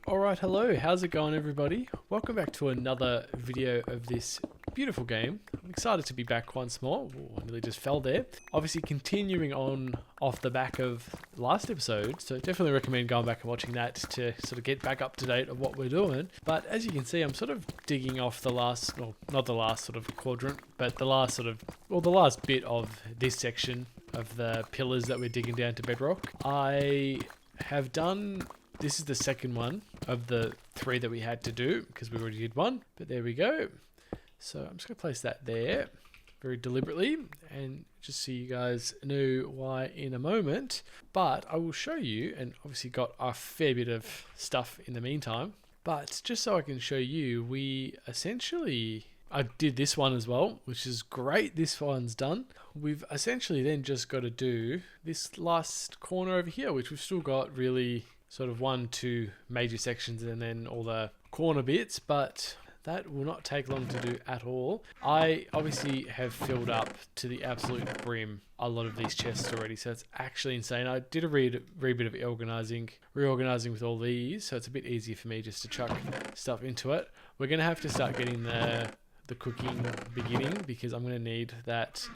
Alright, hello, how's it going everybody? Welcome back to another video of this beautiful game. I'm excited to be back once more. Ooh, I nearly just fell there. Obviously continuing on off the back of last episode, so definitely recommend going back and watching that to sort of get back up to date of what we're doing. But as you can see, I'm sort of digging off the last, well, not the last sort of quadrant, but the last sort of, well, the last bit of this section of the pillars that we're digging down to bedrock. I have done... This is the second one of the three that we had to do because we already did one, but there we go. So I'm just going to place that there very deliberately and just so you guys know why in a moment. But I will show you, and obviously got a fair bit of stuff in the meantime, but just so I can show you, we essentially... I did this one as well, which is great. This one's done. We've essentially then just got to do this last corner over here, which we've still got really... sort of 1-2 major sections and then all the corner bits, but that will not take long to do at all. I obviously have filled up to the absolute brim a lot of these chests already, so it's actually insane. I did a wee bit of reorganizing with all these, so it's a bit easier for me just to chuck stuff into it. We're going to have to start getting the cooking beginning because I'm going to need that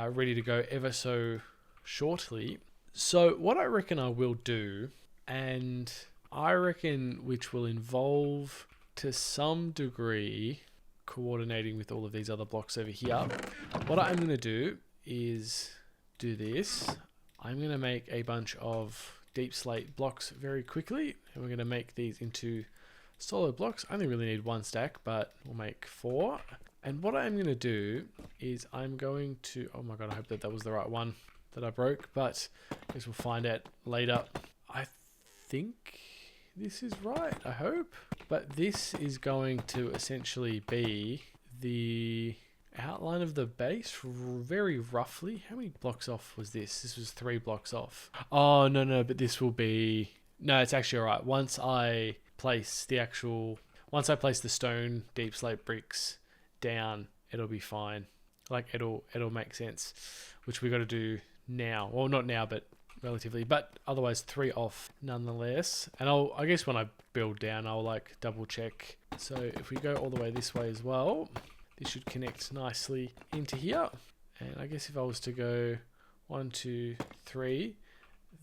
ready to go ever so shortly. So what I reckon I will do, and I reckon which will involve to some degree coordinating with all of these other blocks over here. What I'm going to do is do this. I'm going to make a bunch of deep slate blocks very quickly, and we're going to make these into solid blocks. I only really need one stack, but we'll make 4. And what I'm going to do is I'm going to... Oh my god, I hope that was the right one that I broke, but I guess we'll find out later. I think this is right, I hope. But this is going to essentially be the outline of the base, very roughly. How many blocks off was this? This was 3 blocks off. Oh, no, but this will be... No, it's actually alright. Once I place the stone deep slate bricks down, it'll be fine. Like, it'll make sense, which we got to do now. Well, not now, but relatively, but otherwise 3 off nonetheless. And I guess when I build down, I'll like double check. So if we go all the way this way as well, this should connect nicely into here. And I guess if I was to go 1, 2, 3,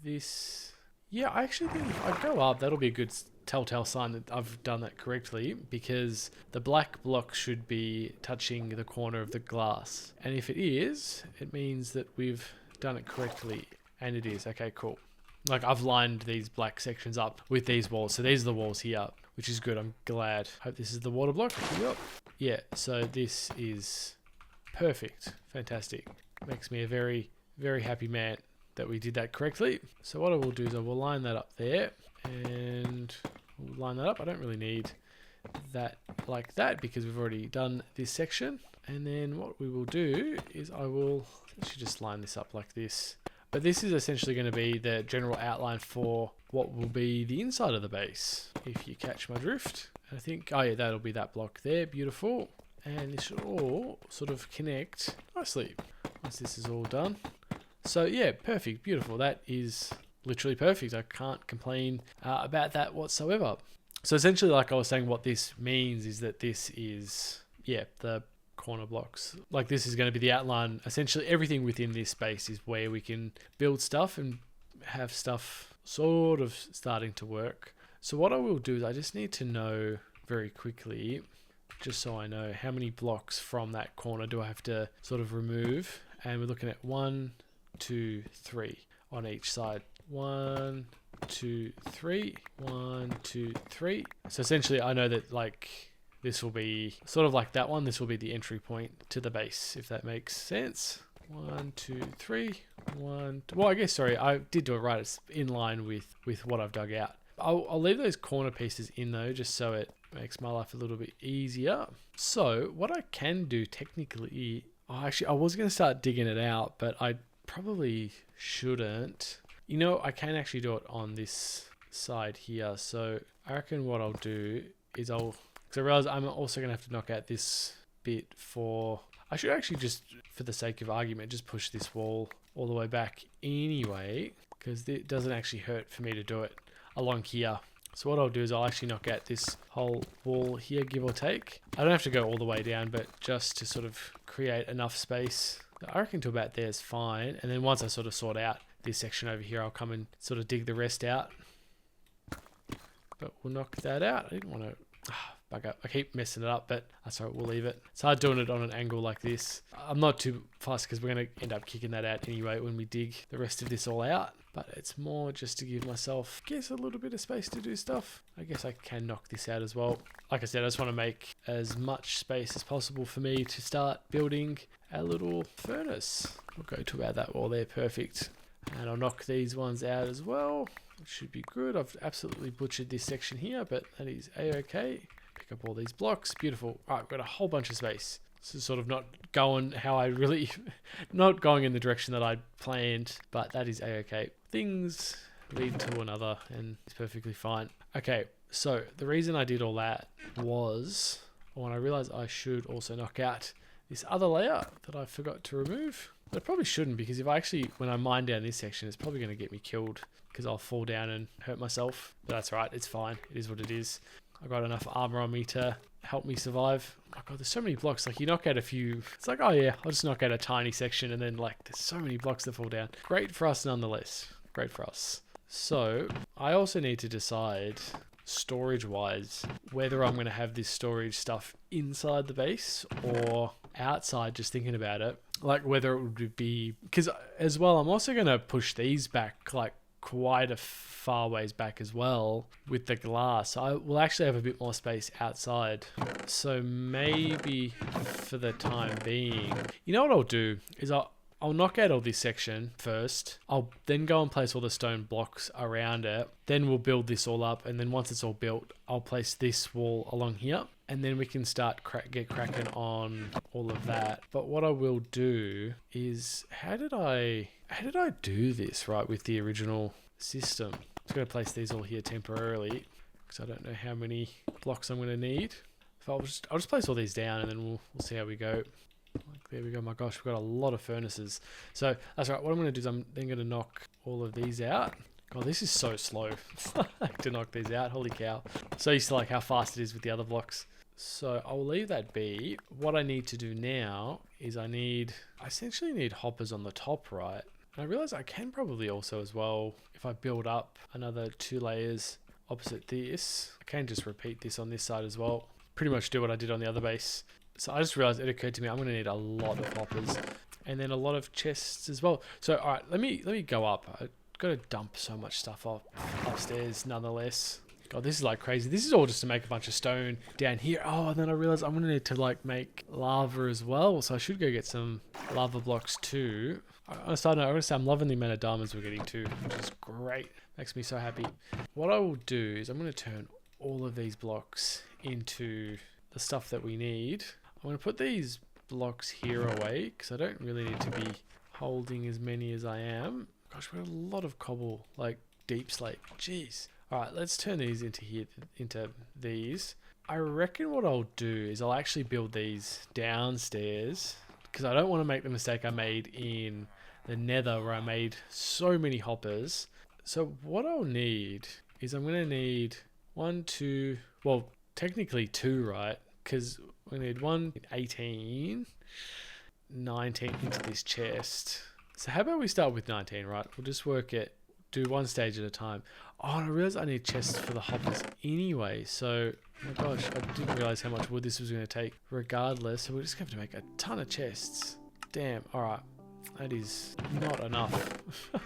this, yeah, I actually think if I go up, that'll be a good telltale sign that I've done that correctly, because the black block should be touching the corner of the glass. And if it is, it means that we've done it correctly. And it is. Okay, cool. Like, I've lined these black sections up with these walls. So these are the walls here, which is good. I'm glad. Hope this is the water block. Yep. Yeah, so this is perfect. Fantastic. Makes me a very, very happy man that we did that correctly. So what I will do is I will line that up there. And we'll line that up. I don't really need that like that because we've already done this section. And then what we will do is I will actually just line this up like this. But this is essentially going to be the general outline for what will be the inside of the base, if you catch my drift. I think, oh yeah, that'll be that block there. Beautiful. And this should all sort of connect nicely once this is all done. So yeah, perfect, beautiful. That is literally perfect. I can't complain about that whatsoever. So essentially, like I was saying, what this means is that this is, yeah, the corner blocks. Like, this is going to be the outline. Essentially everything within this space is where we can build stuff and have stuff sort of starting to work. So what I will do is I just need to know very quickly, just so I know how many blocks from that corner do I have to sort of remove. And we're looking at 1, 2, 3 on each side. 1, 2, 3, 1, 2, 3. So essentially I know that, like, this will be sort of like that one. This will be the entry point to the base, if that makes sense. 1, 2, 3, 1. Well, I guess, sorry, I did do it right. It's in line with what I've dug out. I'll leave those corner pieces in though, just so it makes my life a little bit easier. So what I can do technically, actually, I was going to start digging it out, but I probably shouldn't. You know, I can actually do it on this side here. So I reckon what I'll do is because I realize I'm also going to have to knock out this bit for... I should actually just, for the sake of argument, just push this wall all the way back anyway, because it doesn't actually hurt for me to do it along here. So what I'll do is I'll actually knock out this whole wall here, give or take. I don't have to go all the way down, but just to sort of create enough space. I reckon to about there is fine. And then once I sort of sort out this section over here, I'll come and sort of dig the rest out. But we'll knock that out. I didn't want to bug up. I keep messing it up, but that's all right, we'll leave it. It's hard doing it on an angle like this. I'm not too fussed because we're going to end up kicking that out anyway when we dig the rest of this all out. But it's more just to give myself, I guess, a little bit of space to do stuff. I guess I can knock this out as well. Like I said, I just want to make as much space as possible for me to start building a little furnace. We'll go to about that wall there, perfect. And I'll knock these ones out as well, which should be good. I've absolutely butchered this section here, but that is a-okay. Pick up all these blocks, beautiful. All right, we've got a whole bunch of space. This is sort of not going how I really, not going in the direction that I planned, but that is a-okay. Things lead to another and it's perfectly fine. Okay, so the reason I did all that was when I realized I should also knock out this other layer that I forgot to remove. But I probably shouldn't, because if I actually, when I mine down this section, it's probably going to get me killed because I'll fall down and hurt myself. But that's right, it's fine. It is what it is. I got enough armor on me to help me survive. Oh my god, there's so many blocks. Like, you knock out a few, it's like, oh yeah, I'll just knock out a tiny section, and then like there's so many blocks that fall down. Great for us nonetheless. Great for us. So I also need to decide storage wise whether I'm going to have this storage stuff inside the base or outside, just thinking about it. Like whether it would be, because as well I'm also going to push these back like quite a far ways back as well with the glass. So I will actually have a bit more space outside. So maybe for the time being, you know what I'll do is I'll knock out all this section first. I'll then go and place all the stone blocks around it. Then we'll build this all up. And then once it's all built, I'll place this wall along here. And then we can start get cracking on all of that. But what I will do is, how did I do this right with the original system? I'm just going to place these all here temporarily because I don't know how many blocks I'm going to need. So I'll just place all these down and then we'll see how we go. Like, there we go. My gosh, we've got a lot of furnaces. So that's right. What I'm going to do is I'm then going to knock all of these out. God, this is so slow to knock these out. Holy cow. So used to like how fast it is with the other blocks. So I'll leave that be. What I need to do now is I essentially need hoppers on the top, right? And I realize I can probably also as well, if I build up another 2 layers opposite this, I can just repeat this on this side as well. Pretty much do what I did on the other base. So I just realized it occurred to me I'm going to need a lot of hoppers and then a lot of chests as well. So all right, let me go up. I've got to dump so much stuff upstairs nonetheless. God, this is like crazy. This is all just to make a bunch of stone down here. Oh, and then I realized I'm going to need to like make lava as well. So I should go get some lava blocks too. On a side note, I'm going to say I'm loving the amount of diamonds we're getting too, which is great. Makes me so happy. What I will do is I'm going to turn all of these blocks into the stuff that we need. I'm going to put these blocks here away because I don't really need to be holding as many as I am. Gosh, we've got a lot of cobble, like deep slate. Jeez. All right, let's turn these into these. I reckon what I'll do is I'll actually build these downstairs because I don't want to make the mistake I made in the nether where I made so many hoppers. So what I'll need is I'm going to need 1, 2, well, technically 2, right? Because we need 1, 18, 19 into this chest. So how about we start with 19, right? We'll just work it, do one stage at a time. Oh, and I realized I need chests for the hoppers anyway. So, oh my gosh, I didn't realize how much wood this was going to take regardless. So we're just going to have to make a ton of chests. Damn, all right. That is not enough.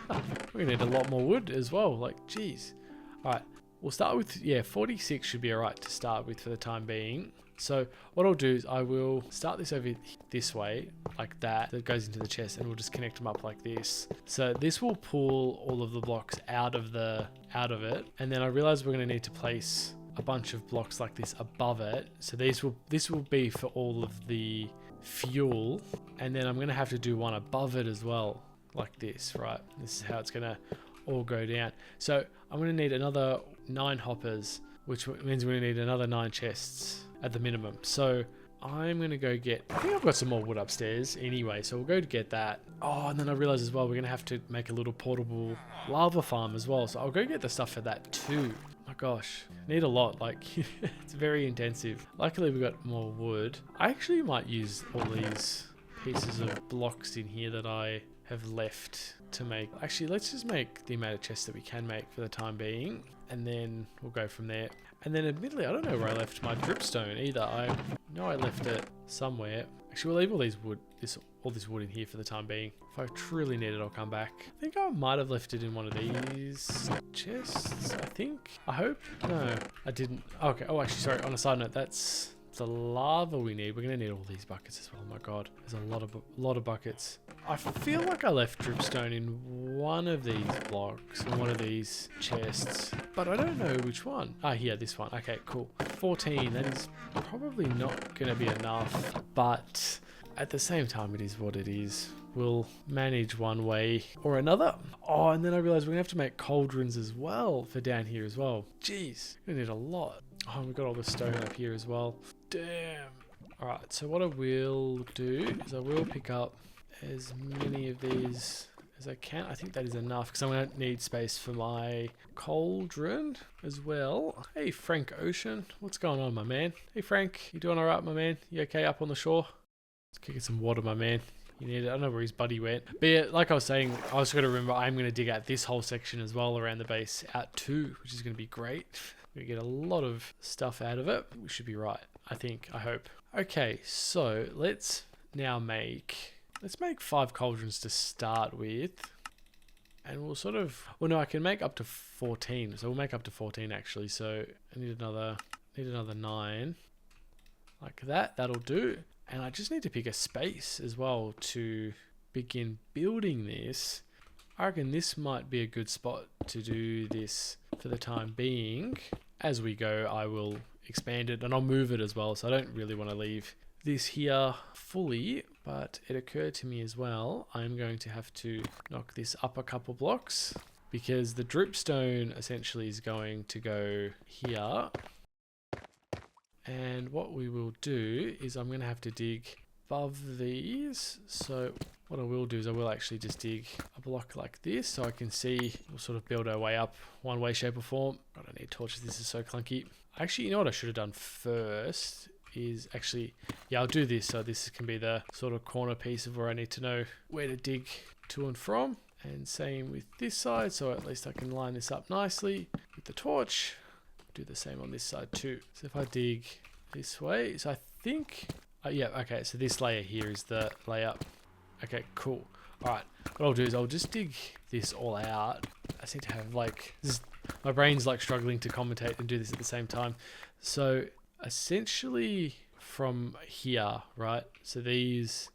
We're going to need a lot more wood as well. Like, geez. All right, we'll start with, 46 should be all right to start with for the time being. So what I'll do is I will start this over this way, like that goes into the chest, and we'll just connect them up like this. So this will pull all of the blocks out of it. And then I realize we're going to need to place a bunch of blocks like this above it. So this will be for all of the fuel. And then I'm going to have to do one above it as well, like this, right? This is how it's going to all go down. So I'm going to need another 9 hoppers, which means we're going to need another 9 chests at the minimum. So I'm going to go get, I think I've got some more wood upstairs anyway, so we'll go to get that. Oh, and then I realized as well, we're going to have to make a little portable lava farm as well. So I'll go get the stuff for that too. My gosh, need a lot. Like, it's very intensive. Luckily, we got more wood. I actually might use all these pieces of blocks in here that I have left to make. Actually, let's just make the amount of chests that we can make for the time being, and then we'll go from there. And then admittedly, I don't know where I left my dripstone either. I know I left it somewhere. Actually, we'll leave all these wood, all this wood in here for the time being. If I truly need it, I'll come back. I think I might have left it in one of these chests, I think. I hope. No, I didn't. Okay. Oh, actually, sorry. On a side note, that's the lava we need. We're going to need all these buckets as well. Oh my god. There's a lot of buckets. I feel like I left dripstone in one of these blocks, in one of these chests, but I don't know which one. Ah, here, this one. Okay, cool. 14. That is probably not going to be enough, but at the same time, it is what it is. We'll manage one way or another. Oh, and then I realized we're going to have to make cauldrons as well for down here as well. Jeez, we need a lot. Oh, we've got all the stone up here as well. Damn. All right, so what I will do is I will pick up as many of these as I can. I think that is enough because I'm going to need space for my cauldron as well. Hey, Frank Ocean. What's going on, my man? Hey, Frank. You doing all right, my man? You okay up on the shore? Let's kick some water, my man. You need it. I don't know where his buddy went. But yeah, like I was saying, I was going to remember I'm going to dig out this whole section as well around the base out too, which is going to be great. We get a lot of stuff out of it. We should be right, I think, I hope. Okay, so let's now make 5 cauldrons to start with. And we'll sort of, well no, I can make up to 14. So we'll make up to 14 actually. So I need another 9 like that. That'll do. And I just need to pick a space as well to begin building this. I reckon this might be a good spot to do this for the time being. As we go, I will expand it and I'll move it as well. So I don't really want to leave this here fully, but it occurred to me as well, I'm going to have to knock this up a couple blocks because the dripstone essentially is going to go here. And what we will do is I'm going to have to dig above these. So what I will do is I will actually just dig a block like this so I can see we'll sort of build our way up one way, shape or form. I don't need torches. This is so clunky. Actually, you know what I should have done first is actually, yeah, I'll do this. So this can be the sort of corner piece of where I need to know where to dig to and from. And same with this side. So at least I can line this up nicely with the torch. Do the same on this side too. So if I dig this way, so I think, yeah, okay, so this layer here is the layup. Okay, cool. All right, what I'll do is I'll just dig this all out. I seem to have like, my brain's like struggling to commentate and do this at the same time. So essentially from here, right, so these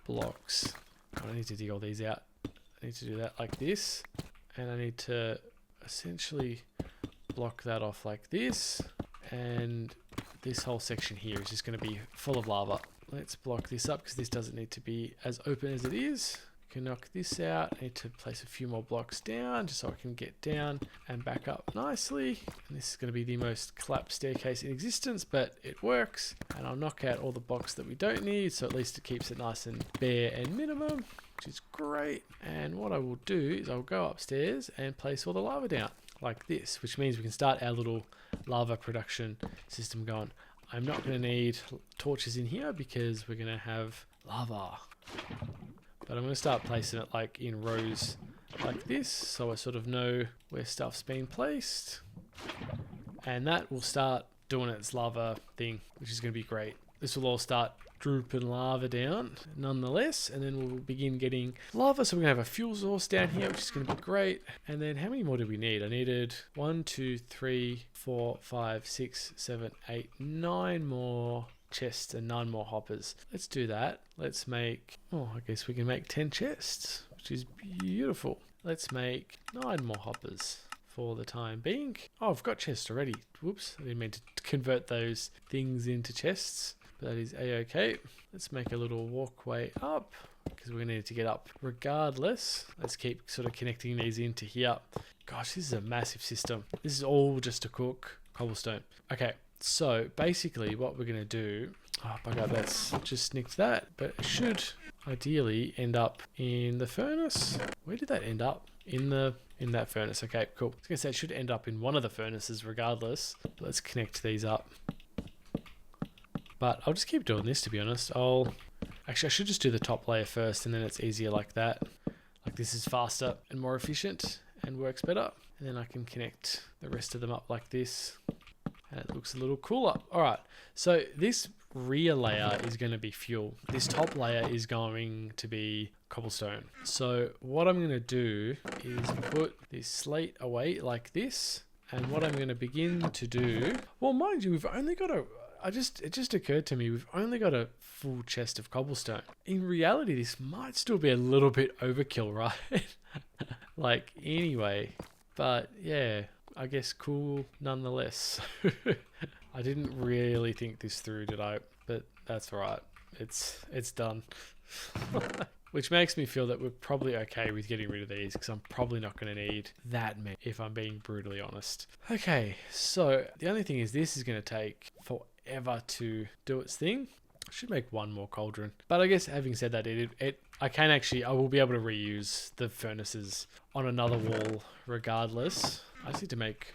blocks, God, I need to dig all these out. I need to do that like this, and I need to essentially block that off like this, and this whole section here is just going to be full of lava. Let's block this up because this doesn't need to be as open as it is. Can knock this out. I need to place a few more blocks down just so I can get down and back up nicely. And this is going to be the most collapsed staircase in existence, but it works. And I'll knock out all the blocks that we don't need, so at least it keeps it nice and bare and minimum, which is great. And what I will do is I'll go upstairs and place all the lava down like this, which means we can start our little lava production system going. I'm not going to need torches in here because we're going to have lava. But I'm going to start placing it like in rows like this, so I sort of know where stuff's been placed. And that will start doing its lava thing, which is going to be great. This will all start drooping lava down nonetheless, and then we'll begin getting lava. So we're going to have a fuel source down here, which is going to be great. And then how many more did we need? I needed 1, 2, 3, 4, 5, 6, 7, 8, 9 more chests and 9 more hoppers. Let's do that. Let's make, oh, I guess we can make 10 chests, which is beautiful. Let's make 9 more hoppers for the time being. Oh, I've got chests already. Whoops, I didn't mean to convert those things into chests. But that is a-okay. Let's make a little walkway up because we're going to need to get up regardless. Let's keep sort of connecting these into here. Gosh, this is a massive system. This is all just to cook cobblestone. Okay, so basically what we're going to do, oh bugger, that's just nicked that, but it should ideally end up in the furnace. Where did that end up? In the in that furnace. Okay, cool. I was gonna say it should end up in one of the furnaces regardless. Let's connect these up. But I'll just keep doing this, to be honest. Actually, I should just do the top layer first, and then it's easier like that. Like this is faster and more efficient and works better. And then I can connect the rest of them up like this. And it looks a little cooler. All right, so this rear layer is going to be fuel. This top layer is going to be cobblestone. So what I'm going to do is put this slate away like this. And what I'm going to begin to do, well, mind you, we've only got it just occurred to me, we've only got a full chest of cobblestone. In reality, this might still be a little bit overkill, right? Like, anyway, but yeah, I guess cool nonetheless. I didn't really think this through, did I? But that's all right. It's done. Which makes me feel that we're probably okay with getting rid of these, because I'm probably not going to need that many, if I'm being brutally honest. Okay, so the only thing is this is going to take forever to do its thing. I should make one more cauldron. But I guess having said that, I will be able to reuse the furnaces on another wall regardless. I just need to make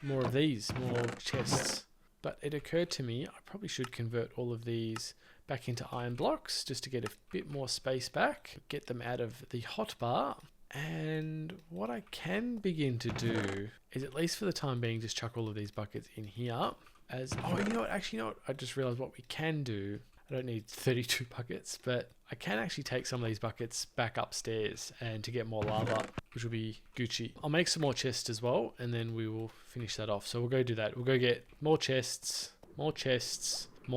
more of these, more chests. But it occurred to me, I probably should convert all of these back into iron blocks just to get a bit more space back, get them out of the hotbar. And what I can begin to do is, at least for the time being, just chuck all of these buckets in here. You know what, I just realized what we can do. I don't need 32 buckets, but I can actually take some of these buckets back upstairs and to get more lava, which will be Gucci. I'll make some more chests as well, and then we will finish that off. So we'll go do that. We'll go get more chests, more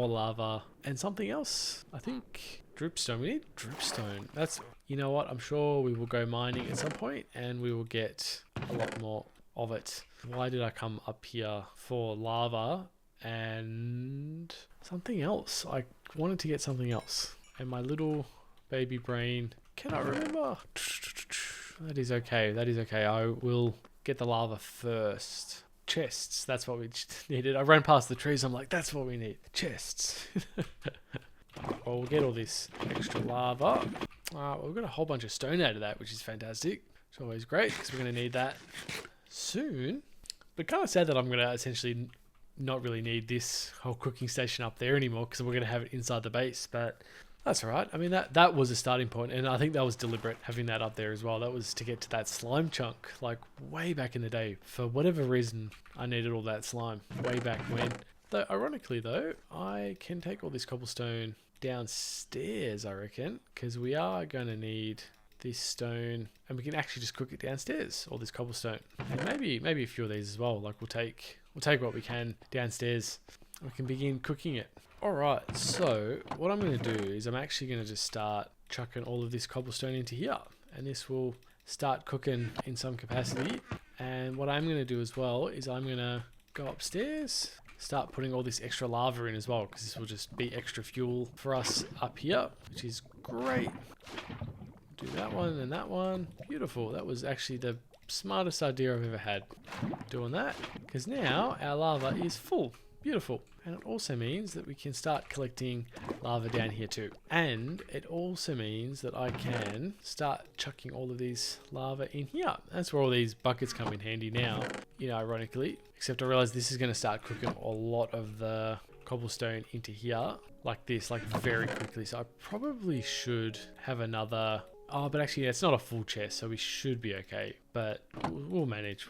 lava, and something else. I think dripstone. We need dripstone. You know what? I'm sure we will go mining at some point, and we will get a lot more of it. Why did I come up here for lava and something else? I wanted to get something else, and my little baby brain cannot remember. That is okay. I will get the lava first. Chests, that's what we needed. I ran past the trees, I'm like, that's what we need. Chests. Well, we'll get all this extra lava. We've got a whole bunch of stone out of that, which is fantastic. It's always great, because we're going to need that soon. But kind of sad that I'm going to essentially not really need this whole cooking station up there anymore, because we're going to have it inside the base. But that's all right. I mean, that was a starting point, and I think that was deliberate, having that up there as well. That was to get to that slime chunk, like way back in the day. For whatever reason, I needed all that slime way back when. Though, ironically though, I can take all this cobblestone downstairs, I reckon, because we are going to need this stone, and we can actually just cook it downstairs, all this cobblestone. And maybe a few of these as well. Like we'll take what we can downstairs, and we can begin cooking it. Alright, so what I'm going to do is I'm actually going to just start chucking all of this cobblestone into here, and this will start cooking in some capacity. And what I'm going to do as well is I'm going to go upstairs, start putting all this extra lava in as well, because this will just be extra fuel for us up here, which is great. Do that one and that one. Beautiful. That was actually the smartest idea I've ever had, doing that, because now our lava is full. Beautiful. And it also means that we can start collecting lava down here too. And it also means that I can start chucking all of these lava in here. That's where all these buckets come in handy now, you know, ironically. Except I realize this is going to start cooking a lot of the cobblestone into here like this, like very quickly. So I probably should have another... Oh, but actually, it's not a full chest, so we should be okay. But we'll manage.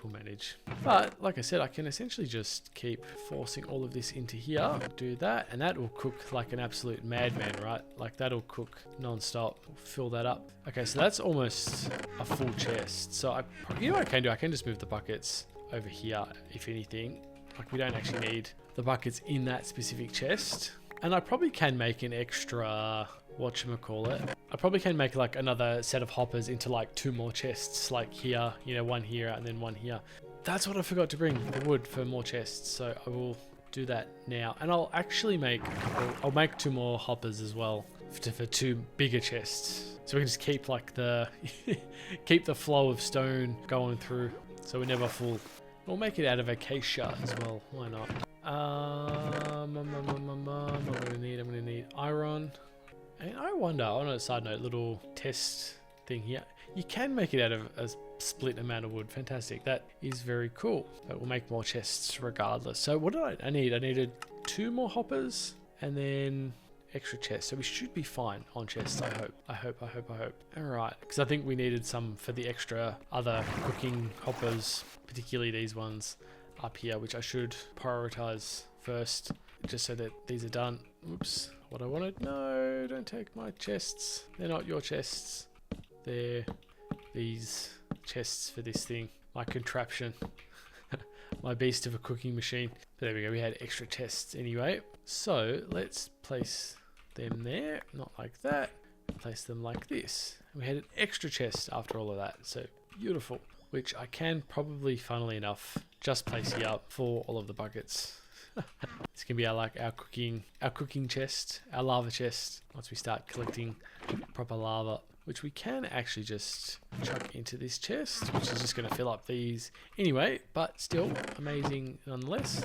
But like I said, I can essentially just keep forcing all of this into here. Do that, and that will cook like an absolute madman, right? Like that'll cook non-stop. We'll fill that up. Okay, so that's almost a full chest. So you know what I can do? I can just move the buckets over here, if anything. Like we don't actually need the buckets in that specific chest. And I probably can make an extra... whatchamacallit. I probably can make like another set of hoppers into like 2 more chests, like here, you know, one here and then one here. That's what I forgot to bring, the wood for more chests. So I will do that now. And I'll actually make I'll make 2 more hoppers as well for 2 bigger chests. So we can just keep like the, keep the flow of stone going through. So we're never full. We'll make it out of acacia as well. Why not? I'm gonna need iron. And I wonder, on a side note, little test thing here, you can make it out of a split amount of wood. Fantastic. That is very cool. But we'll make more chests regardless. So what did I need? I needed 2 more hoppers and then extra chests. So we should be fine on chests, I hope. I hope. Alright, because I think we needed some for the extra other cooking hoppers, particularly these ones up here, which I should prioritize first, just so that these are done. Oops, what I wanted. No, don't take my chests. They're not your chests. They're these chests for this thing. My contraption. My beast of a cooking machine. But there we go, we had extra chests anyway. So let's place them there, not like that. Place them like this. We had an extra chest after all of that, so beautiful. Which I can probably, funnily enough, just place here up for all of the buckets. This can be our cooking chest, our lava chest. Once we start collecting proper lava, which we can actually just chuck into this chest, which is just going to fill up these anyway, but still amazing nonetheless.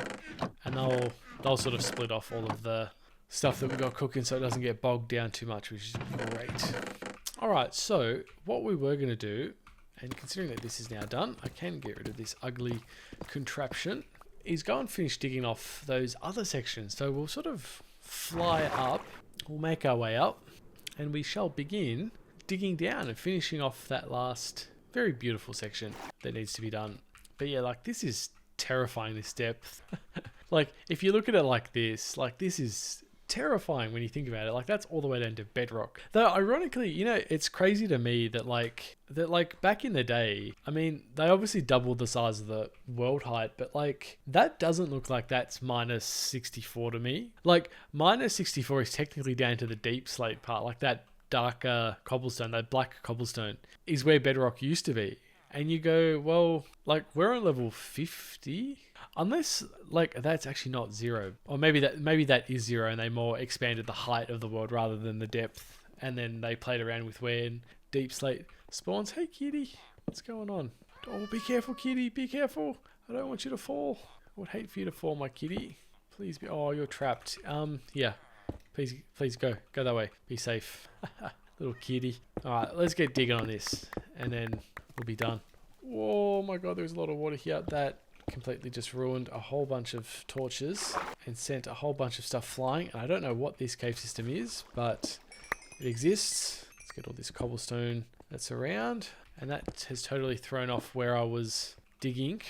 And they'll sort of split off all of the stuff that we got cooking, so it doesn't get bogged down too much, which is great. All right, so what we were going to do, and considering that this is now done, I can get rid of this ugly contraption, is go and finish digging off those other sections. So we'll sort of fly up, we'll make our way up, and we shall begin digging down and finishing off that last very beautiful section that needs to be done. But yeah, like this is terrifying, this depth. Like if you look at it like this is terrifying when you think about it. Like that's all the way down to bedrock. Though ironically, you know, it's crazy to me that like back in the day, I mean, they obviously doubled the size of the world height, but like that doesn't look like that's minus 64 to me. Like minus 64 is technically down to the deep slate part, like that darker cobblestone, that black cobblestone is where bedrock used to be. And you go, well, like we're on level 50. Unless like that's actually not 0, or maybe that is 0 and they more expanded the height of the world rather than the depth, and then they played around with where deep slate spawns. Hey kitty, what's going on? Oh, be careful kitty, be careful. I don't want you to fall. I would hate for you to fall, my kitty. Please be. Oh, you're trapped. Yeah. Please go that way. Be safe. Little kitty. All right, let's get digging on this and then we'll be done. Oh my god, there's a lot of water here. That completely just ruined a whole bunch of torches and sent a whole bunch of stuff flying. And I don't know what this cave system is, but it exists. Let's get all this cobblestone that's around, and that has totally thrown off where I was digging.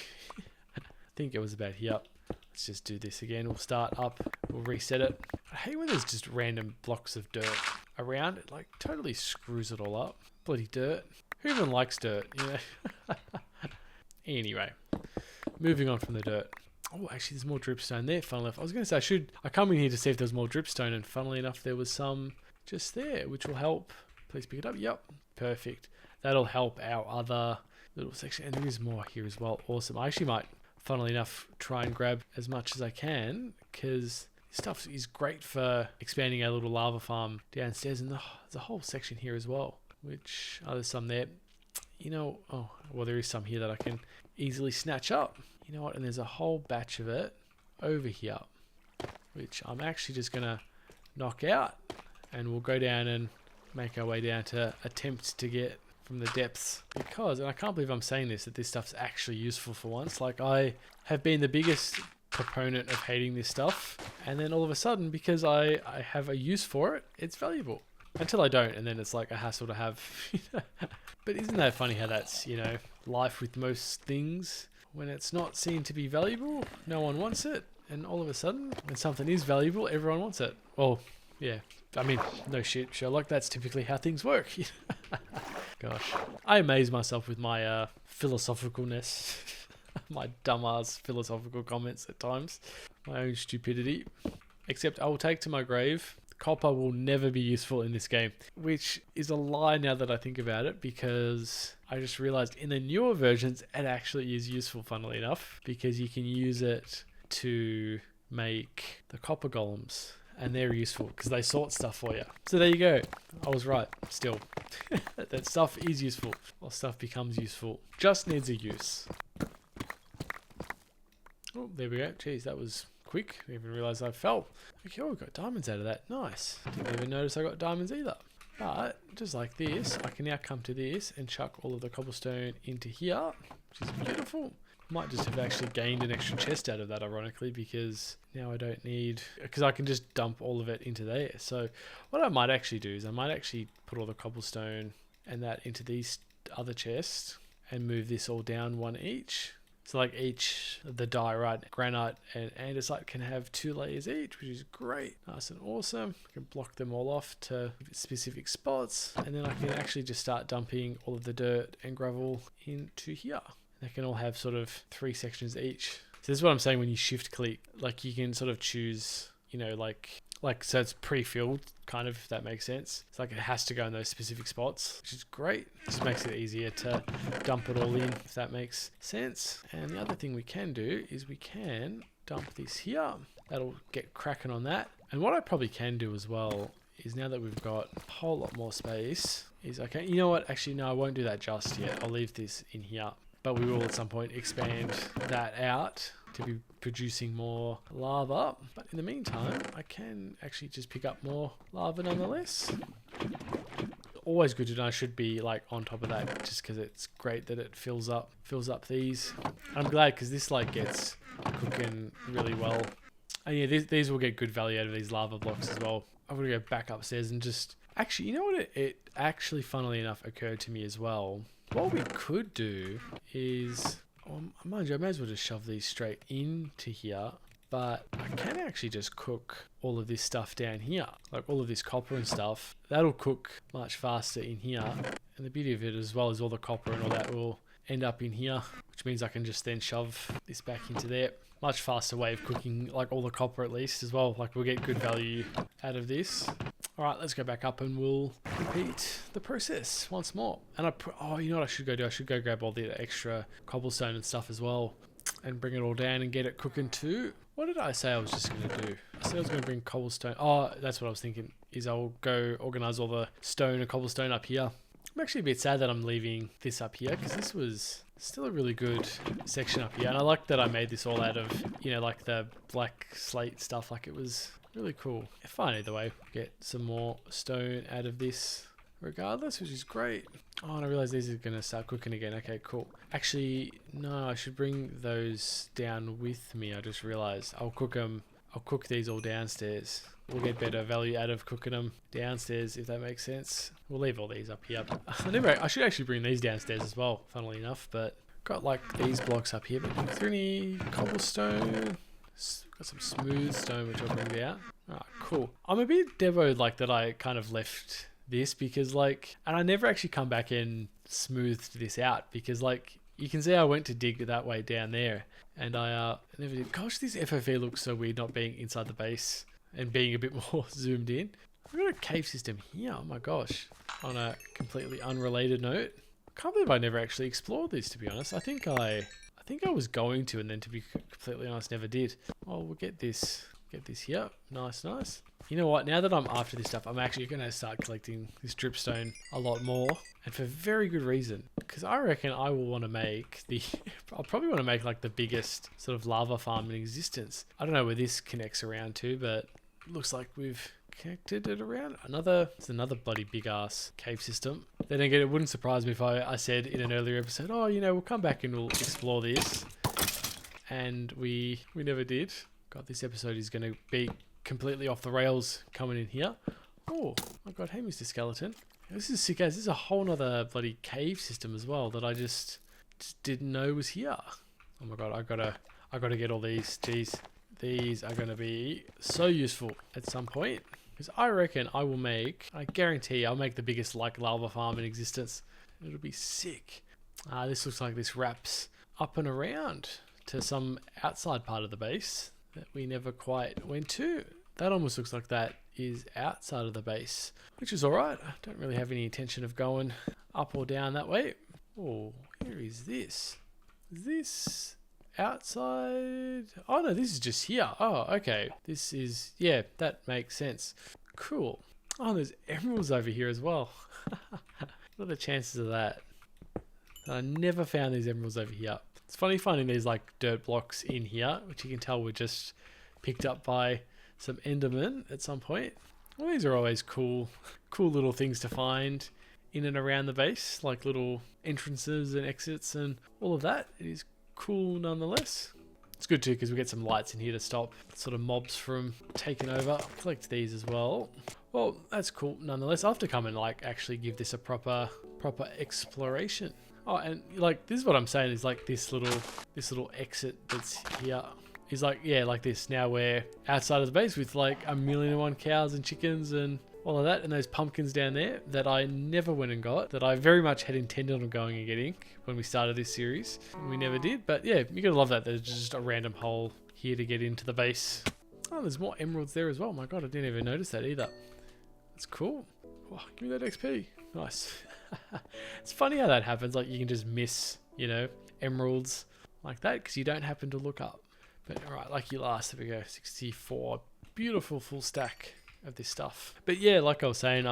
I think it was about here. Let's just do this again. We'll start up, we'll reset it. I hate when there's just random blocks of dirt around. It like totally screws it all up. Bloody dirt. Who even likes dirt, you know? Anyway, moving on from the dirt. Oh, actually, there's more dripstone there, funnily enough. I was going to say, I come in here to see if there's more dripstone, and funnily enough, there was some just there, which will help. Please pick it up. Yep, perfect. That'll help our other little section. And there is more here as well. Awesome. I actually might, funnily enough, try and grab as much as I can, because this stuff is great for expanding our little lava farm downstairs. And there's a whole section here as well, which, there's some there. You know, oh, well, there is some here that I can easily snatch up. You know what? And there's a whole batch of it over here, which I'm actually just going to knock out, and we'll go down and make our way down to attempt to get from the depths. Because, and I can't believe I'm saying this, that this stuff's actually useful for once. Like, I have been the biggest proponent of hating this stuff, and then all of a sudden, because I have a use for it, it's valuable. Until I don't, and then it's like a hassle to have. But isn't that funny how that's, you know, life with most things? When it's not seen to be valuable, no one wants it. And all of a sudden, when something is valuable, everyone wants it. Well, yeah. I mean, no shit, Sherlock. That's typically how things work. Gosh. I amaze myself with my philosophicalness. My dumbass philosophical comments at times. My own stupidity. Except I will take to my grave, copper will never be useful in this game, which is a lie now that I think about it, because I just realized in the newer versions it actually is useful, funnily enough, because you can use it to make the copper golems, and they're useful because they sort stuff for you. So there you go. I was right still. That stuff is useful. Well, stuff becomes useful. Just needs a use. Oh, there we go. Jeez, that was quick. I didn't even realize I fell. Okay, oh, we got diamonds out of that. Nice. Didn't even notice I got diamonds either. But just like this, I can now come to this and chuck all of the cobblestone into here, which is beautiful. Might just have actually gained an extra chest out of that, ironically, because now I don't need, because I can just dump all of it into there. So what I might actually do is I might actually put all the cobblestone and that into these other chests and move this all down one each. So like each, the diorite, granite and andesite can have 2 layers each, which is great. Nice and awesome. I can block them all off to specific spots, and then I can actually just start dumping all of the dirt and gravel into here. They can all have sort of 3 sections each. So this is what I'm saying when you shift click, like you can sort of choose, you know, like so it's pre-filled, kind of, if that makes sense. It's like it has to go in those specific spots, which is great. It just makes it easier to dump it all in, if that makes sense. And the other thing we can do is we can dump this here. That'll get cracking on that. And what I probably can do as well is, now that we've got a whole lot more space, is I can, you know what, actually no, I won't do that just yet. I'll leave this in here. But we will at some point expand that out to be producing more lava. But in the meantime, I can actually just pick up more lava nonetheless. Always good to know. I should be like on top of that, just because it's great that it fills up these. I'm glad, because this like gets cooking really well. And yeah, these will get good value out of these lava blocks as well. I'm going to go back upstairs and just... Actually, you know what? It actually, funnily enough, occurred to me as well. What we could do is, mind you, I may as well just shove these straight into here, but I can actually just cook all of this stuff down here, like all of this copper and stuff. That'll cook much faster in here, and the beauty of it as well is all the copper and all that will end up in here, which means I can just then shove this back into there. Much faster way of cooking, like all the copper at least as well. Like we'll get good value out of this. All right, let's go back up and we'll repeat the process once more. And oh, you know what I should go do? I should go grab all the extra cobblestone and stuff as well and bring it all down and get it cooking too. What did I say I was just going to do? I said I was going to bring cobblestone. Oh, that's what I was thinking, is I'll go organize all the stone and cobblestone up here. I'm actually a bit sad that I'm leaving this up here, because this was still a really good section up here. And I like that I made this all out of, you know, like the black slate stuff. Like it was really cool. Fine, either way, get some more stone out of this regardless, which is great. Oh, and I realize these are going to start cooking again. Okay, cool. Actually, no, I should bring those down with me. I just realized I'll cook these all downstairs. We'll get better value out of cooking them downstairs, if that makes sense. We'll leave all these up here. I should actually bring these downstairs as well, funnily enough, but got like these blocks up here. But is there any cobblestone? Got some smooth stone, which I'll bring down. Alright, cool. I'm a bit devoed like that I kind of left this, because like, and I never actually come back and smoothed this out, because like, you can see I went to dig that way down there, and I never did. Gosh, this FFA looks so weird not being inside the base and being a bit more zoomed in. We've got a cave system here, oh my gosh. On a completely unrelated note, I can't believe I never actually explored this, to be honest. I think I was going to, and then to be completely honest, never did. Oh, we'll get this here. Nice. You know what? Now that I'm after this stuff, I'm actually going to start collecting this dripstone a lot more, and for very good reason. Because I reckon I will want to make I'll probably want to make like the biggest sort of lava farm in existence. I don't know where this connects around to, but it looks like we've connected it around. It's another bloody big ass cave system. Then again, it wouldn't surprise me if I said in an earlier episode, oh, you know, we'll come back and we'll explore this. And we never did. God, this episode is going to be completely off the rails coming in here. Oh my god, hey Mr. Skeleton. This is sick as. This is a whole nother bloody cave system as well that I just didn't know was here. Oh my god, I gotta get all these. Jeez, these are gonna be so useful at some point, because I reckon I guarantee I'll make the biggest like lava farm in existence. It'll be sick. This looks like this wraps up and around to some outside part of the base that we never quite went to. That almost looks like that is outside of the base, which is alright. I don't really have any intention of going up or down that way. Oh, here is this. Is this outside? Oh no, this is just here. Oh, okay. This is, yeah, that makes sense. Cool. Oh, there's emeralds over here as well. What are the chances of that? I never found these emeralds over here. It's funny finding these like dirt blocks in here, which you can tell were just picked up by some endermen at some point. Well, these are always cool little things to find in and around the base, like little entrances and exits and all of that. It is cool nonetheless. It's good too because we get some lights in here to stop sort of mobs from taking over. I'll collect these as well. Well, that's cool nonetheless. I'll have to come and like actually give this a proper exploration. Oh, and like this is what I'm saying is like this little exit that's here is like, yeah, like this. Now we're outside of the base with like 1,000,001 cows and chickens and all of that, and those pumpkins down there that I never went and got, that I very much had intended on going and getting when we started this series. We never did, but yeah, you gotta love that. There's just a random hole here to get into the base. Oh, there's more emeralds there as well. My God, I didn't even notice that either. That's cool. Oh, give me that XP. Nice. It's funny how that happens. Like you can just miss, you know, emeralds like that because you don't happen to look up. But all right, lucky last. There we go. 64. Beautiful full stack of this stuff. But yeah, like I was saying,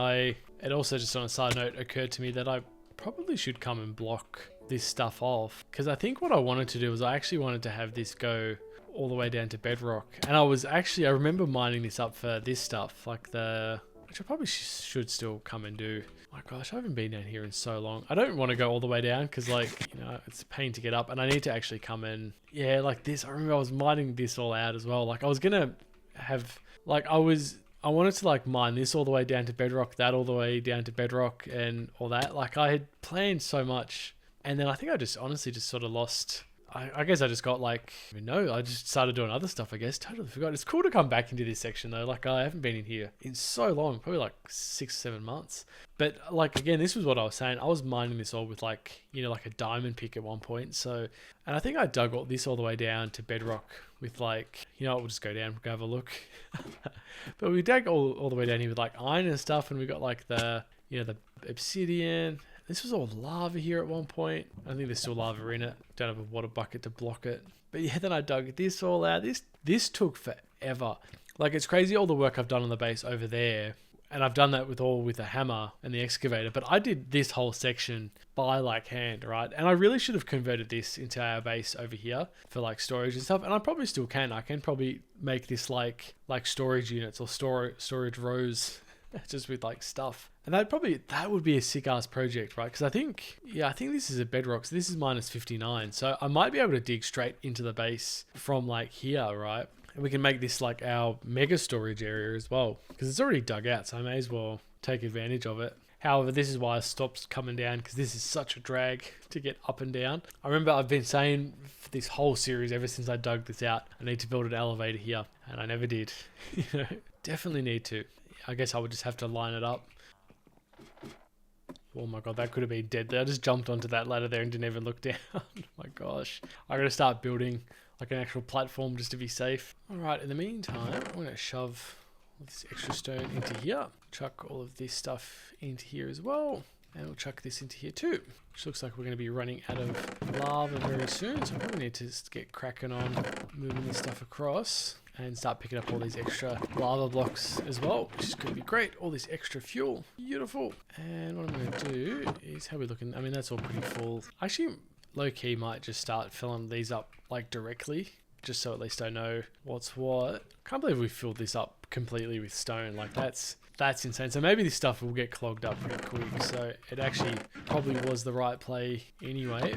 it also just on a side note occurred to me that I probably should come and block this stuff off, because I think what I wanted to do was I actually wanted to have this go all the way down to bedrock, and I remember mining this up for this stuff, like which I probably should still come and do. My gosh, I haven't been down here in so long. I don't want to go all the way down because, like, you know, it's a pain to get up, and I need to actually come in. Yeah, like this. I remember I was mining this all out as well. Like I was gonna have, like, I wanted to like mine this all the way down to bedrock, that all the way down to bedrock, and all that. Like I had planned so much, and then I think I just honestly just sort of lost. I guess I just got like, I just started doing other stuff, I guess. Totally forgot. It's cool to come back into this section though. Like I haven't been in here in so long, probably like 6 or 7 months. But like, again, this was what I was saying. I was mining this all with like, you know, like a diamond pick at one point. So, and I think I dug all this all the way down to bedrock with like, you know, we'll just go down, go have a look. But we dug all the way down here with like iron and stuff. And we got like the, you know, the obsidian. This was all lava here at one point. I think there's still lava in it. Don't have a water bucket to block it. But yeah, then I dug this all out. This took forever. Like it's crazy all the work I've done on the base over there. And I've done that with a hammer and the excavator. But I did this whole section by like hand, right? And I really should have converted this into our base over here for like storage and stuff. And I probably still can. I can probably make this like storage units or storage rows just with like stuff. And that would be a sick ass project, right? Because I think this is a bedrock. So this is minus 59. So I might be able to dig straight into the base from like here, right? And we can make this like our mega storage area as well, because it's already dug out. So I may as well take advantage of it. However, this is why I stopped coming down, because this is such a drag to get up and down. I remember I've been saying for this whole series, ever since I dug this out, I need to build an elevator here, and I never did. You know, definitely need to. I guess I would just have to line it up. Oh my God, that could have been dead there. I just jumped onto that ladder there and didn't even look down. Oh my gosh. I gotta start building like an actual platform just to be safe. All right, in the meantime, I'm gonna shove this extra stone into here. Chuck all of this stuff into here as well. And we'll chuck this into here too. Which looks like we're gonna be running out of lava very soon. So I probably need to just get cracking on moving this stuff across and start picking up all these extra lava blocks as well, which is going to be great. All this extra fuel. Beautiful. And what I'm going to do is, how are we looking? I mean, that's all pretty full. Actually, low-key might just start filling these up like directly, just so at least I know what's what. Can't believe we filled this up completely with stone. Like that's insane. So maybe this stuff will get clogged up pretty quick. So it actually probably was the right play anyway.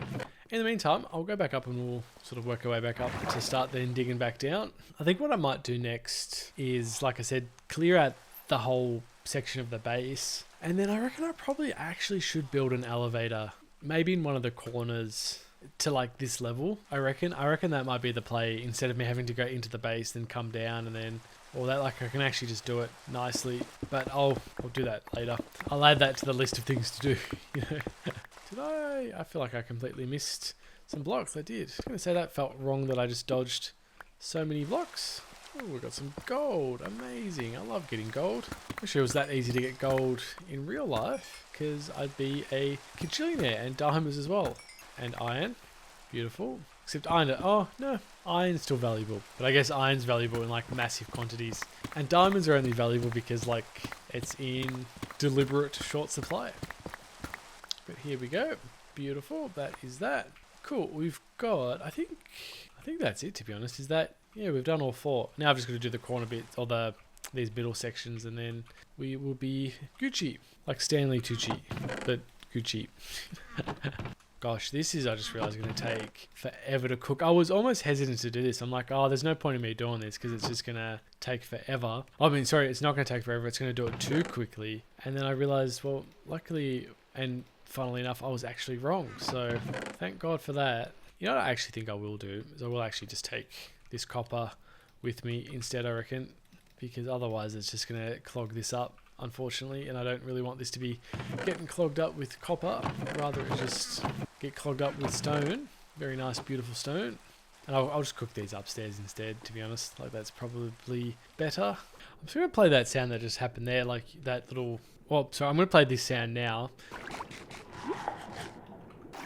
In the meantime, I'll go back up and we'll sort of work our way back up to start then digging back down. I think what I might do next is, like I said, clear out the whole section of the base. And then I reckon I probably actually should build an elevator, maybe in one of the corners to like this level. I reckon that might be the play, instead of me having to go into the base, then come down and then all that. Like I can actually just do it nicely, but I'll do that later. I'll add that to the list of things to do, you know. Did I feel like I completely missed some blocks. I did. I was going to say that felt wrong that I just dodged so many blocks. Oh, we got some gold. Amazing. I love getting gold. Wish it was that easy to get gold in real life, because I'd be a cajillionaire. And diamonds as well. And iron. Beautiful. Except iron. Oh, no. Iron's still valuable. But I guess iron's valuable in like massive quantities. And diamonds are only valuable because like it's in deliberate short supply. But here we go. Beautiful. That is that. Cool. We've got, I think that's it, to be honest. Is that, yeah, we've done all 4. Now I've just got to do the corner bit, or the these middle sections, and then we will be Gucci, like Stanley Tucci, but Gucci. Gosh, this is, I just realized, going to take forever to cook. I was almost hesitant to do this. I'm like, oh, there's no point in me doing this because it's just going to take forever. I mean, sorry, it's not going to take forever. It's going to do it too quickly. And then I realized, well, luckily and funnily enough, I was actually wrong. So thank God for that. You know what I actually think I will do is I will actually just take this copper with me instead, I reckon, because otherwise it's just going to clog this up, unfortunately, and I don't really want this to be getting clogged up with copper. Rather it just get clogged up with stone. Very nice, beautiful stone. And I'll just cook these upstairs instead, to be honest. Like, that's probably better. I'm just going to play that sound that just happened there, like that little... Well, sorry, I'm going to play this sound now.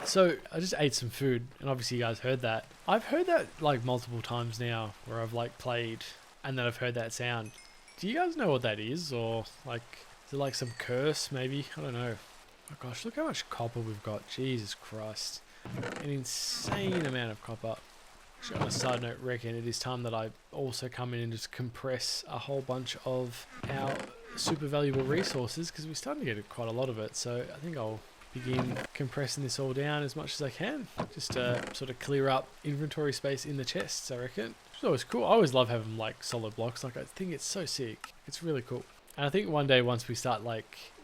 So I just ate some food, and obviously you guys heard that. I've heard that like multiple times now, where I've like played and then I've heard that sound. Do you guys know what that is? Or like, is it like some curse maybe? I don't know. Oh gosh, look how much copper we've got. Jesus Christ. An insane amount of copper. Actually, on a side note, reckon it is time that I also come in and just compress a whole bunch of our super valuable resources, because we're starting to get quite a lot of it. So I think I'll begin compressing this all down as much as I can, just to sort of clear up inventory space in the chests, I reckon. It's always cool. I always love having like solid blocks. Like, I think it's so sick. It's really cool. And I think one day once we start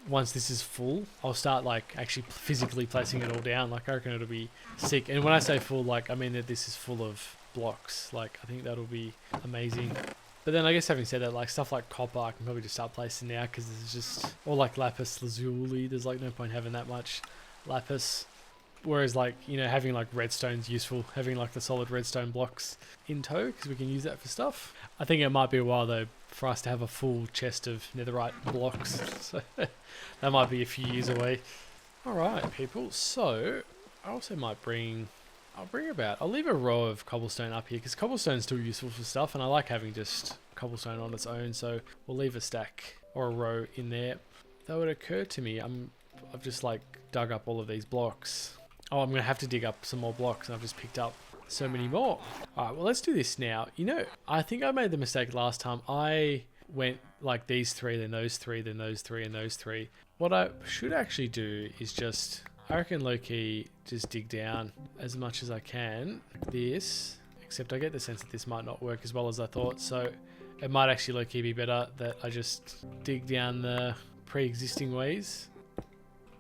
once this is full, I'll start like actually physically placing it all down. Like, I reckon it'll be sick. And when I say full, like, I mean that this is full of blocks. Like, I think that'll be amazing. But then I guess having said that, like stuff like copper, I can probably just start placing now, because there's just, or like lapis lazuli, there's like no point having that much lapis. Whereas like, you know, having like redstone's useful, having like the solid redstone blocks in tow, because we can use that for stuff. I think it might be a while though for us to have a full chest of netherite blocks, so that might be a few years away. Alright people, so I also might I'll leave a row of cobblestone up here, because cobblestone's still useful for stuff, and I like having just cobblestone on its own, so we'll leave a stack or a row in there. That would occur to me, I've just like dug up all of these blocks. Oh, I'm going to have to dig up some more blocks, and I've just picked up so many more. Alright, well let's do this now. You know, I think I made the mistake last time. I went like these three, then those three, then those three, and those three. What I should actually do is just... I reckon low-key just dig down as much as I can, like this, except I get the sense that this might not work as well as I thought, so it might actually low-key be better that I just dig down the pre-existing ways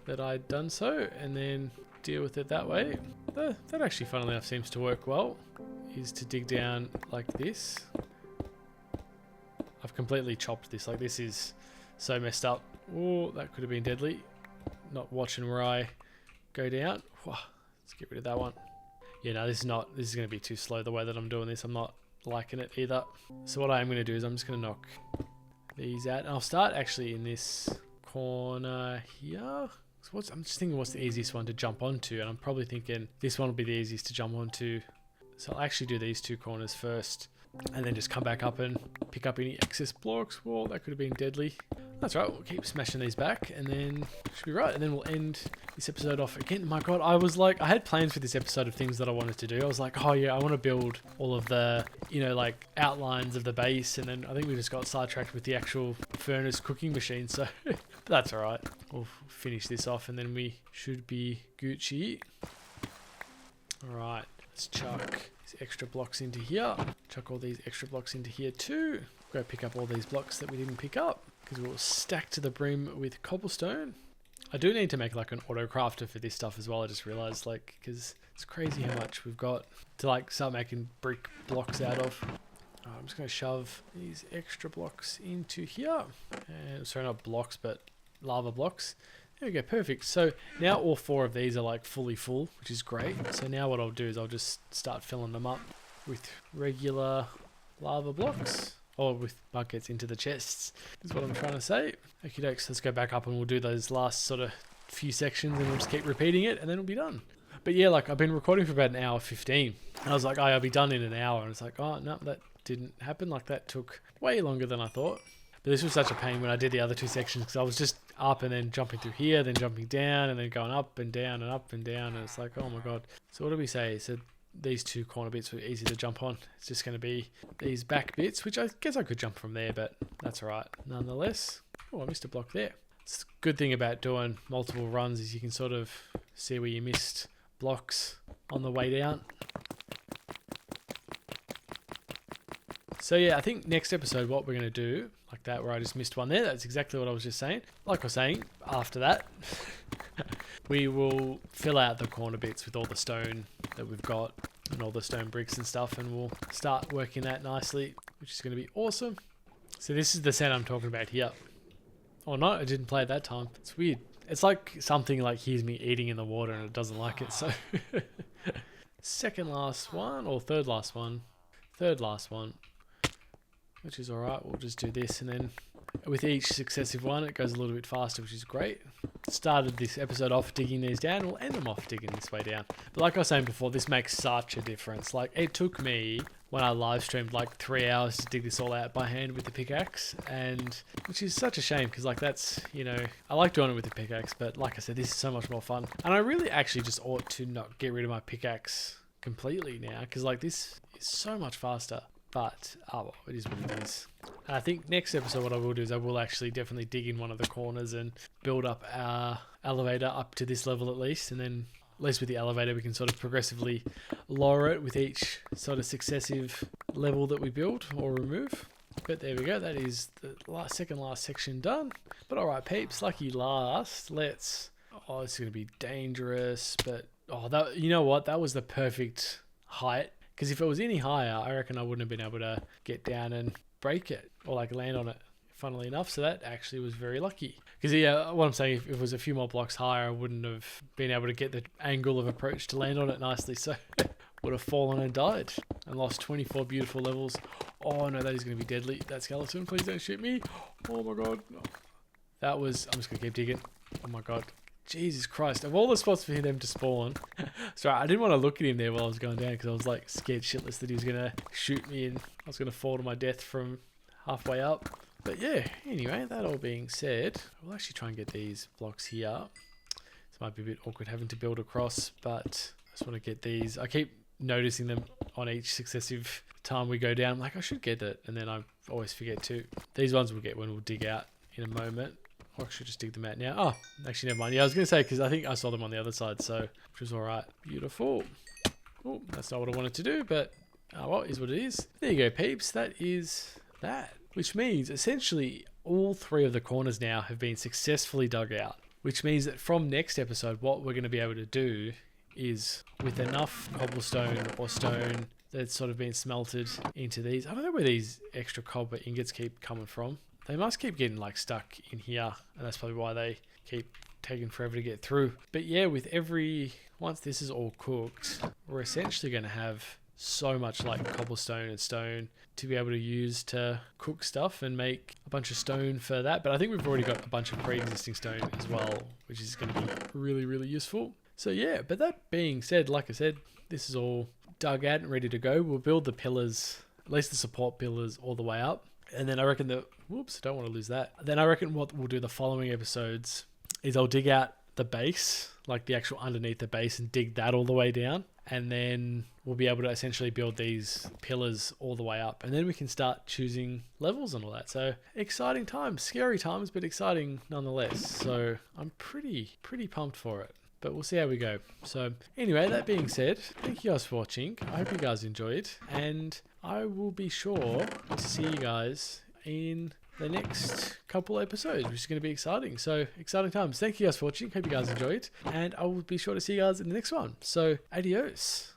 that I'd done so, and then deal with it that way. That actually, funnily enough, seems to work well, is to dig down like this. I've completely chopped this, like this is so messed up. Oh, that could have been deadly. Not watching where I go down. Whoa, let's get rid of that one. Yeah, no, this is going to be too slow the way that I'm doing this. I'm not liking it either. So what I am going to do is I'm just going to knock these out. And I'll start actually in this corner here. So I'm just thinking what's the easiest one to jump onto. And I'm probably thinking this one will be the easiest to jump onto. So I'll actually do these two corners first. And then just come back up and pick up any excess blocks. Whoa, that could have been deadly. That's right, we'll keep smashing these back, and then should be right, and then we'll end this episode off again. My god, I had plans for this episode of things that I wanted to do. I was like, oh yeah, I want to build all of the, you know, like outlines of the base, and then I think we just got sidetracked with the actual furnace cooking machine, so but that's alright. We'll finish this off, and then we should be Gucci. Alright, let's chuck these extra blocks into here. Chuck all these extra blocks into here too. Go pick up all these blocks that we didn't pick up, because we'll stack to the brim with cobblestone. I do need to make like an auto crafter for this stuff as well. I just realized, like, because it's crazy how much we've got to like start making brick blocks out of. I'm just going to shove these extra blocks into here. And sorry, not blocks, but lava blocks. There we go, perfect. So now all four of these are like fully full, which is great. So now what I'll do is I'll just start filling them up with regular lava blocks. Or with buckets into the chests, is what I'm trying to say. Okie dokes, let's go back up and we'll do those last sort of few sections, and we'll just keep repeating it, and then we'll be done. But yeah, like I've been recording for about an hour 15. And I was like, oh, I'll be done in an hour. And it's like, oh, no, that didn't happen. Like that took way longer than I thought. But this was such a pain when I did the other two sections, because I was just up and then jumping through here, then jumping down, and then going up and down and up and down. And it's like, oh my God. So what did we say? So these two corner bits were easy to jump on. It's just going to be these back bits, which I guess I could jump from there, but that's all right nonetheless. Oh, I missed a block there. It's the good thing about doing multiple runs is you can sort of see where you missed blocks on the way down. So yeah, I think next episode what we're going to do, like that where I just missed one there, that's exactly what I was just saying. Like I was saying, after that, we will fill out the corner bits with all the stone that we've got and all the stone bricks and stuff, and we'll start working that nicely, which is going to be awesome. So this is the sound I'm talking about here. Oh no, I didn't play it that time. It's weird. It's like something like hears me eating in the water and it doesn't like it, so... Second last one, or third last one? Third last one. Which is alright, we'll just do this, and then with each successive one it goes a little bit faster, which is great. Started this episode off digging these down, we'll end them off digging this way down. But like I was saying before, this makes such a difference. Like, it took me, when I live streamed, like 3 hours to dig this all out by hand with the pickaxe, and which is such a shame, because like that's, you know, I like doing it with the pickaxe, but like I said, this is so much more fun. And I really actually just ought to not get rid of my pickaxe completely now, because like this is so much faster. But, oh well, it is what it is. And I think next episode what I will do is I will actually definitely dig in one of the corners and build up our elevator up to this level at least. And then, at least with the elevator, we can sort of progressively lower it with each sort of successive level that we build or remove. But there we go, that is the second last section done. But alright peeps, lucky last, let's... Oh, it's going to be dangerous, but... Oh, that, you know what, that was the perfect height. Because if it was any higher, I reckon I wouldn't have been able to get down and break it or like land on it, funnily enough. So that actually was very lucky. Because yeah, what I'm saying, if it was a few more blocks higher, I wouldn't have been able to get the angle of approach to land on it nicely. So would have fallen and died and lost 24 beautiful levels. Oh no, that is going to be deadly. That skeleton, please don't shoot me. Oh my god. No. That was, I'm just going to keep digging. Oh my god. Jesus Christ, of all the spots for them to spawn. Sorry, I didn't want to look at him there while I was going down because I was like scared shitless that he was going to shoot me and I was going to fall to my death from halfway up. But yeah, anyway, that all being said, we'll actually try and get these blocks here. This might be a bit awkward having to build across, but I just want to get these. I keep noticing them on each successive time we go down. I'm like, I should get it, and then I always forget to. These ones we'll get when we'll dig out in a moment. Or I should just dig them out now. Oh, actually, never mind. Yeah, I was going to say, because I think I saw them on the other side, so, which was all right. Beautiful. Oh, that's not what I wanted to do, but, oh, well, is what it is. There you go, peeps. That is that. Which means, essentially, all three of the corners now have been successfully dug out. Which means that from next episode, what we're going to be able to do is, with enough cobblestone or stone that's sort of been smelted into these. I don't know where these extra copper ingots keep coming from. They must keep getting like stuck in here, and that's probably why they keep taking forever to get through. But yeah, with once this is all cooked, we're essentially going to have so much like cobblestone and stone to be able to use to cook stuff and make a bunch of stone for that. But I think we've already got a bunch of pre-existing stone as well, which is going to be really, really useful. So yeah, but that being said, like I said, this is all dug out and ready to go. We'll build the pillars, at least the support pillars, all the way up. And then I reckon whoops, don't want to lose that. Then I reckon what we'll do the following episodes is I'll dig out the base, like the actual underneath the base, and dig that all the way down. And then we'll be able to essentially build these pillars all the way up. And then we can start choosing levels and all that. So exciting times, scary times, but exciting nonetheless. So I'm pretty pumped for it. But we'll see how we go. So anyway, that being said, thank you guys for watching. I hope you guys enjoyed. And I will be sure to see you guys in the next couple episodes, which is going to be exciting. So exciting times. Thank you guys for watching. Hope you guys enjoyed. And I will be sure to see you guys in the next one. So adios.